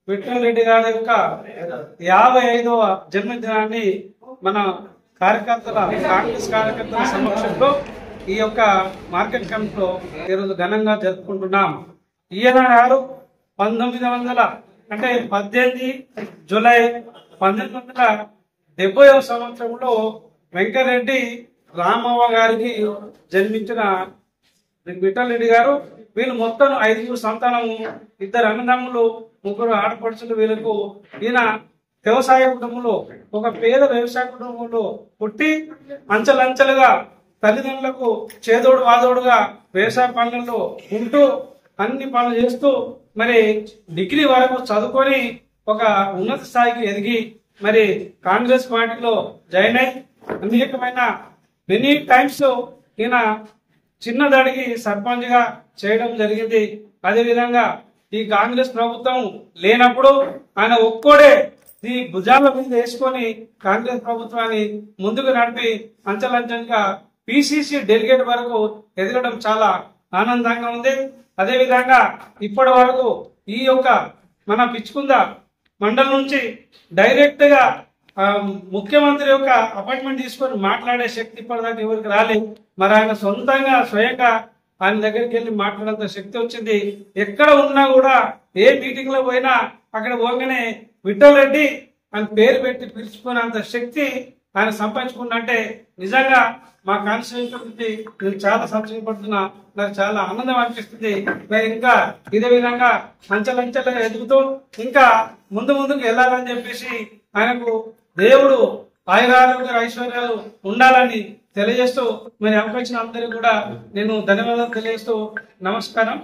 విఠల్ రెడ్డి గారి యొక్క 55వ జన్మదినాన్ని మన కాంగ్రెస్ కార్యకర్తల సమక్షంలో ఈ యొక్క మార్కెట్ కమిటీలో ఈరోజు ఘనంగా జరుపుకుంటున్నాం. ఈయన గారు 18 జూలై 1970వ సంవత్సరంలో వెంకరెడ్డి రామవ్వ గారికి జన్మించిన విఠల్ రెడ్డి గారు. వీళ్ళు మొత్తం 5 సంతానము, 2 అన్నదమ్ములు, 3 ఆడపడుచులు. వీళ్ళకు ఈయన వ్యవసాయ కుటుంబంలో, ఒక పేద వ్యవసాయ కుటుంబంలో పుట్టి అంచెలంచెలుగా తల్లిదండ్రులకు చేదోడు వాదోడుగా వ్యవసాయ పనులలో ఉంటూ అన్ని పనులు చేస్తూ మరి డిగ్రీ వరకు చదువుకొని ఒక ఉన్నత స్థాయికి ఎదిగి మరి కాంగ్రెస్ పార్టీలో జాయిన్ అయి అనేకమైన మెనీ టైమ్స్ ఈయన చిన్నదాడికి సర్పంచ్ గా చేయడం జరిగింది. అదేవిధంగా ఈ కాంగ్రెస్ ప్రభుత్వం లేనప్పుడు ఆయన ఒక్కోడే ఈ భుజాల మీద వేసుకొని కాంగ్రెస్ ప్రభుత్వాన్ని ముందుకు నడిపి అంచెలంచెలుగా పిసిసి డెలిగేట్ వరకు ఎదగడం చాలా ఆనందంగా ఉంది. అదేవిధంగా ఇప్పటి వరకు ఈ యొక్క మన పిచ్చుకుంద మండలం నుంచి డైరెక్ట్ గా ముఖ్యమంత్రి యొక్క అపాయింట్మెంట్ తీసుకొని మాట్లాడే శక్తి ఇప్పటిదాకా ఎవరికి రాలేదు. మరి ఆయన సొంతంగా స్వయంగా ఆయన దగ్గరికి వెళ్ళి మాట్లాడేంత శక్తి వచ్చింది. ఎక్కడ ఉన్నా కూడా ఏ మీటింగ్ లో పోయినా అక్కడ పోగానే విఠల్ రెడ్డి అని పేరు పెట్టి పిలుచుకునేంత శక్తి ఆయన సంపాదించుకున్నంటే నిజంగా మా కాన్స్టిట్యూన్సీ నేను చాలా సంతోషపడుతున్నా. నాకు చాలా ఆనందం అనిపిస్తుంది. నేను ఇంకా ఇదే విధంగా అంచెలంచెలుగా ఎదుగుతూ ఇంకా ముందుకు వెళ్ళాలని చెప్పేసి ఆయనకు దేవుడు ఆయురారోగ్య ఐశ్వర్యాలు ఉండాలని తెలియజేస్తూ మరి అవకాశం అందరికీ కూడా నేను ధన్యవాదాలు తెలియజేస్తూ నమస్కారం.